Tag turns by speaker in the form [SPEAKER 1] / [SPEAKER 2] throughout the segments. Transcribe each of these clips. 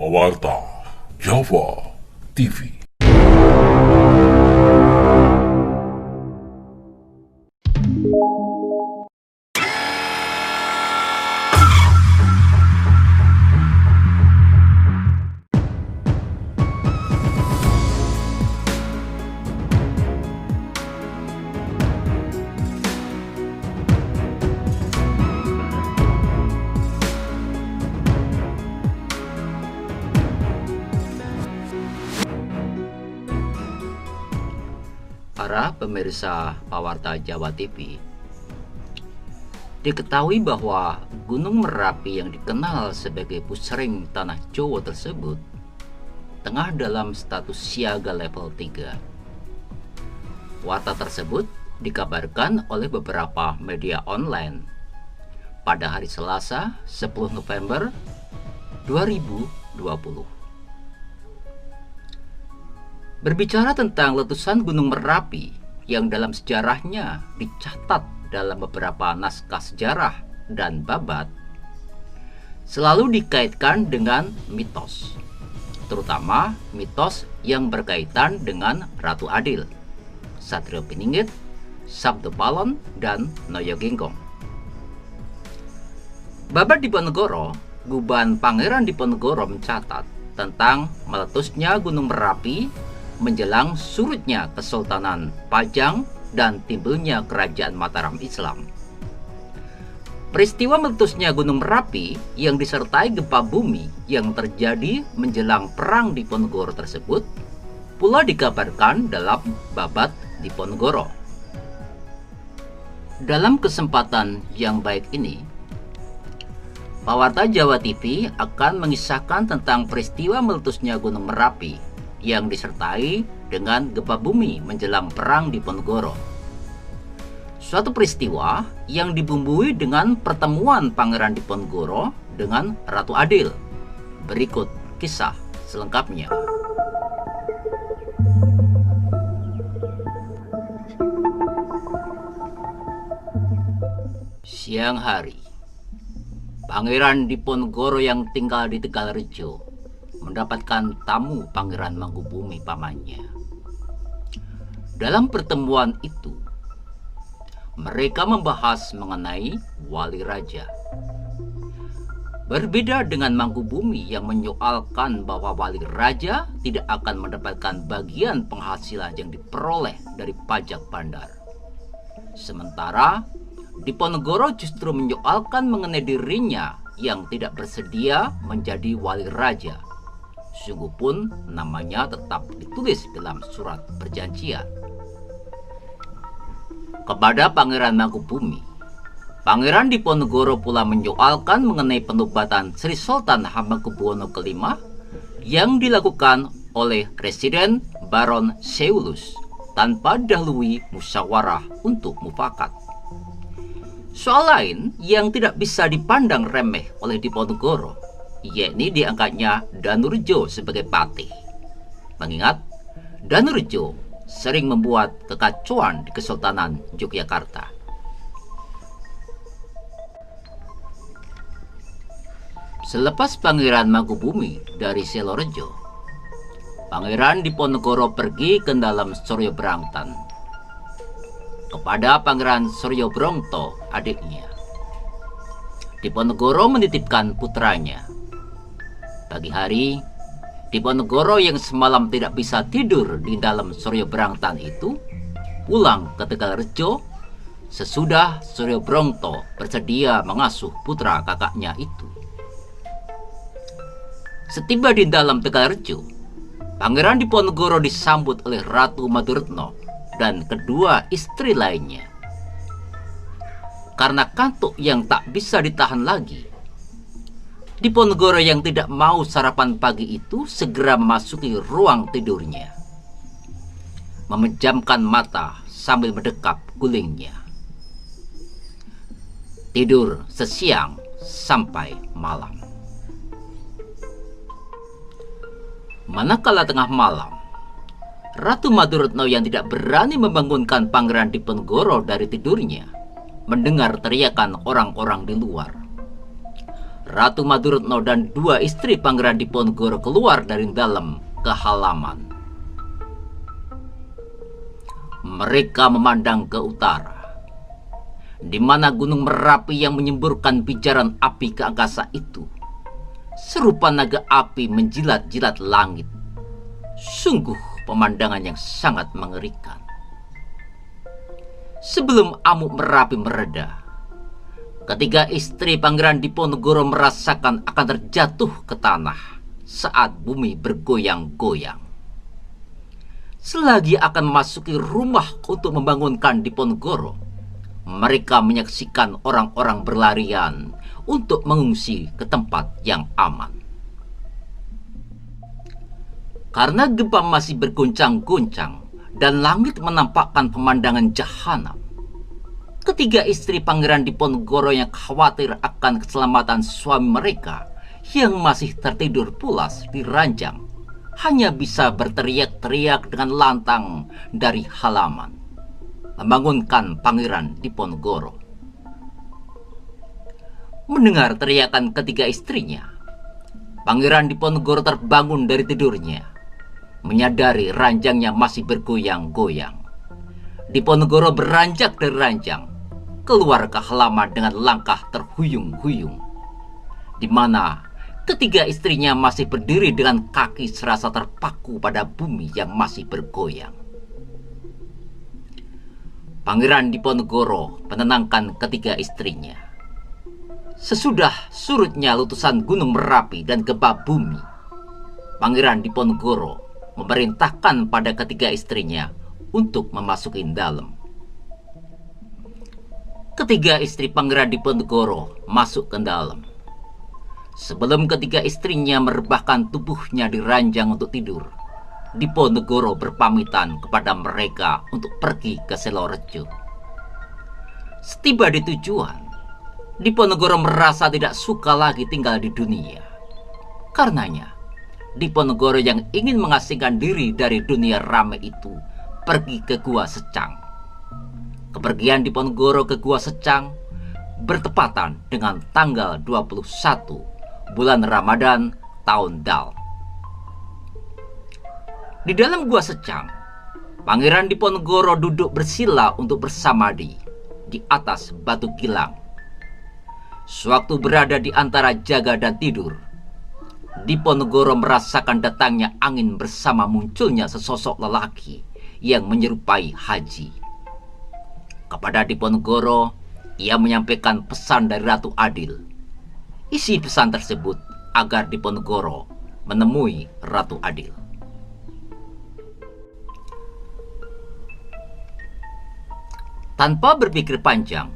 [SPEAKER 1] Pawarta Java TV.
[SPEAKER 2] Para pemirsa Pawarta Java TV, diketahui bahwa Gunung Merapi yang dikenal sebagai pushring tanah Jawa tersebut tengah dalam status siaga level 3. Warta tersebut dikabarkan oleh beberapa media online pada hari Selasa 10 November 2020. Berbicara tentang letusan Gunung Merapi yang dalam sejarahnya dicatat dalam beberapa naskah sejarah dan babat, selalu dikaitkan dengan mitos, terutama mitos yang berkaitan dengan Ratu Adil, Satrio Piningit, Sabdo Palon, dan Noyo Genggong. Babat Diponegoro, Guban Pangeran Diponegoro mencatat tentang meletusnya Gunung Merapi menjelang surutnya Kesultanan Pajang dan timbulnya Kerajaan Mataram Islam. Peristiwa meletusnya Gunung Merapi yang disertai gempa bumi yang terjadi menjelang Perang Diponegoro tersebut pula dikabarkan dalam Babat Diponegoro. Dalam kesempatan yang baik ini, Pawarta Java TV akan mengisahkan tentang peristiwa meletusnya Gunung Merapi yang disertai dengan gempa bumi menjelang Perang Diponegoro. Suatu peristiwa yang dibumbui dengan pertemuan Pangeran Diponegoro dengan Ratu Adil. Berikut kisah selengkapnya. Siang hari, Pangeran Diponegoro yang tinggal di Tegalrejo mendapatkan tamu Pangeran Mangkubumi pamannya. Dalam pertemuan itu, mereka membahas mengenai wali raja. Berbeda dengan Mangkubumi yang menyoalkan bahwa wali raja tidak akan mendapatkan bagian penghasilan yang diperoleh dari pajak bandar. Sementara Diponegoro justru menyoalkan mengenai dirinya yang tidak bersedia menjadi wali raja. Sungguh pun namanya tetap ditulis dalam surat perjanjian. Kepada Pangeran Mangkubumi, Pangeran Diponegoro pula menyoalkan mengenai penobatan Sri Sultan Hamengkubuwono V yang dilakukan oleh Presiden Baron Seulus tanpa dahului musyawarah untuk mufakat. Soal lain yang tidak bisa dipandang remeh oleh Diponegoro, yakni diangkatnya Danurjo sebagai patih. Mengingat Danurjo sering membuat kekacauan di Kesultanan Yogyakarta. Selepas Pangeran Mangkubumi dari Selorejo, Pangeran Diponegoro pergi ke dalam Suryo Brangtan kepada Pangeran Suryo Brongto, adiknya. Diponegoro menitipkan putranya. Pagi hari, Diponegoro yang semalam tidak bisa tidur di dalam Suryo Brangtan itu pulang ke Tegalrejo sesudah Suryo Brongto bersedia mengasuh putra kakaknya itu. Setiba di dalam Tegalrejo, Pangeran Diponegoro disambut oleh Ratu Maduretno dan kedua istri lainnya. Karena kantuk yang tak bisa ditahan lagi, Diponegoro yang tidak mau sarapan pagi itu segera memasuki ruang tidurnya, memejamkan mata sambil mendekap gulingnya. Tidur sesiang sampai malam. Manakala tengah malam, Ratu Maduretno yang tidak berani membangunkan Pangeran Diponegoro dari tidurnya mendengar teriakan orang-orang di luar. Ratu Maduretno dan dua istri Pangeran Diponegoro keluar dari dalam ke halaman. Mereka memandang ke utara, di mana Gunung Merapi yang menyemburkan pijaran api ke angkasa itu serupa naga api menjilat-jilat langit. Sungguh pemandangan yang sangat mengerikan. Sebelum amuk Merapi mereda, ketiga istri Pangeran Diponegoro merasakan akan terjatuh ke tanah saat bumi bergoyang-goyang. Selagi akan memasuki rumah untuk membangunkan Diponegoro, mereka menyaksikan orang-orang berlarian untuk mengungsi ke tempat yang aman. Karena gempa masih bergoncang-goncang dan langit menampakkan pemandangan jahanam, ketiga istri Pangeran Diponegoro yang khawatir akan keselamatan suami mereka yang masih tertidur pulas di ranjang hanya bisa berteriak-teriak dengan lantang dari halaman, membangunkan Pangeran Diponegoro. Mendengar teriakan ketiga istrinya, Pangeran Diponegoro terbangun dari tidurnya, menyadari ranjangnya masih bergoyang-goyang. Diponegoro beranjak dari ranjang, keluar ke halaman dengan langkah terhuyung-huyung, di mana ketiga istrinya masih berdiri dengan kaki serasa terpaku pada bumi yang masih bergoyang. Pangeran Diponegoro menenangkan ketiga istrinya. Sesudah surutnya letusan Gunung Merapi dan gempa bumi, Pangeran Diponegoro memerintahkan pada ketiga istrinya untuk memasuki dalam. Ketiga istri Pangeran Diponegoro masuk ke dalam. Sebelum ketiga istrinya merebahkan tubuhnya di ranjang untuk tidur, Diponegoro berpamitan kepada mereka untuk pergi ke Selorejo. Setiba di tujuan, Diponegoro merasa tidak suka lagi tinggal di dunia. Karenanya, Diponegoro yang ingin mengasingkan diri dari dunia ramai itu pergi ke Gua Secang. Kepergian Diponegoro ke Gua Secang bertepatan dengan tanggal 21 bulan Ramadan tahun Dal. Di dalam Gua Secang, Pangeran Diponegoro duduk bersila untuk bersamadi di atas batu gilang. Sewaktu berada di antara jaga dan tidur, Diponegoro merasakan datangnya angin bersama munculnya sesosok lelaki yang menyerupai Haji. Kepada Diponegoro, ia menyampaikan pesan dari Ratu Adil. Isi pesan tersebut agar Diponegoro menemui Ratu Adil. Tanpa berpikir panjang,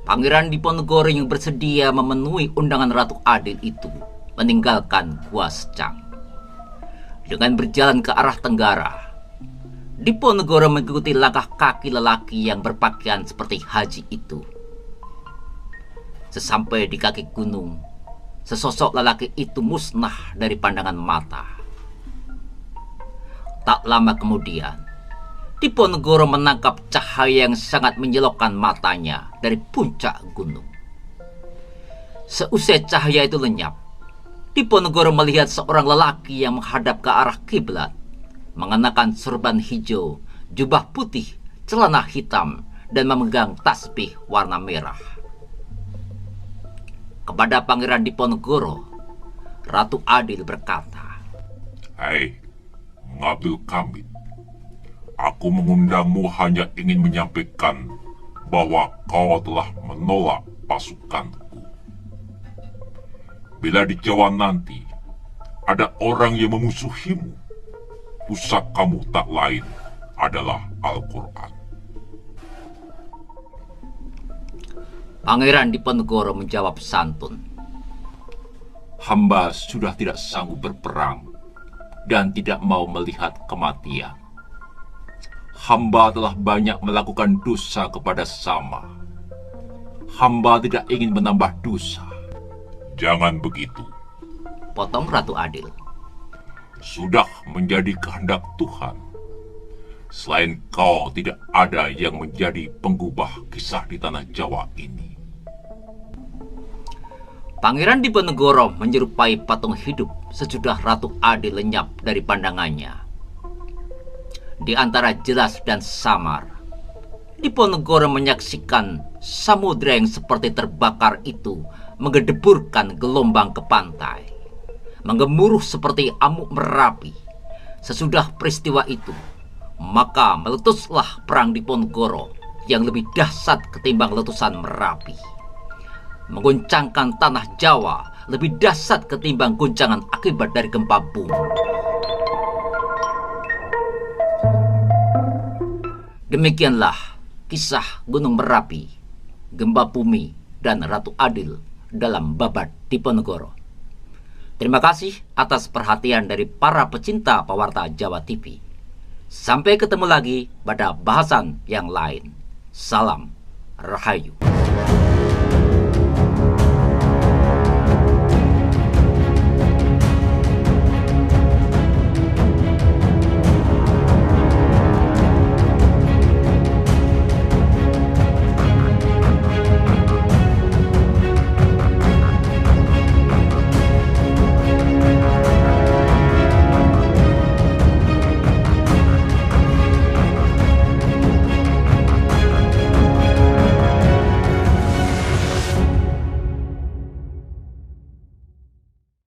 [SPEAKER 2] Pangeran Diponegoro yang bersedia memenuhi undangan Ratu Adil itu meninggalkan Gua Secang. Dengan berjalan ke arah tenggara, Diponegoro mengikuti langkah kaki lelaki yang berpakaian seperti Haji itu. Sesampai di kaki gunung, sesosok lelaki itu musnah dari pandangan mata. Tak lama kemudian, Diponegoro menangkap cahaya yang sangat menyilaukan matanya dari puncak gunung. Seusai cahaya itu lenyap, Diponegoro melihat seorang lelaki yang menghadap ke arah kiblat, mengenakan sorban hijau, jubah putih, celana hitam, dan memegang tasbih warna merah. Kepada Pangeran Diponegoro, Ratu Adil berkata,
[SPEAKER 1] "Hai, Ngabil Kamit. Aku mengundangmu hanya ingin menyampaikan bahwa kau telah menolak pasukanku. Bila di Jawa nanti ada orang yang memusuhimu, pusakamu tak lain adalah Al-Quran."
[SPEAKER 2] Pangeran Diponegoro menjawab santun,
[SPEAKER 3] "Hamba sudah tidak sanggup berperang dan tidak mau melihat kematian. Hamba telah banyak melakukan dosa kepada sesama. Hamba tidak ingin menambah dosa."
[SPEAKER 1] "Jangan begitu.
[SPEAKER 2] potong Ratu Adil.
[SPEAKER 1] Sudah menjadi kehendak Tuhan. Selain kau tidak ada yang menjadi penggubah kisah di tanah Jawa ini."
[SPEAKER 2] Pangeran Diponegoro menyerupai patung hidup sesudah Ratu Adil lenyap dari pandangannya. Di antara jelas dan samar, Diponegoro menyaksikan samudera yang seperti terbakar itu menggedeburkan gelombang ke pantai, menggemuruh seperti amuk Merapi. Sesudah peristiwa itu, maka meletuslah perang Diponegoro yang lebih dahsyat ketimbang letusan Merapi. Mengguncangkan tanah Jawa lebih dahsyat ketimbang guncangan akibat dari gempa bumi. Demikianlah kisah Gunung Merapi, gempa bumi, dan Ratu Adil dalam Babat Diponegoro. Terima kasih atas perhatian dari para pecinta pewarta Jawa TV. Sampai ketemu lagi pada bahasan yang lain. Salam Rahayu.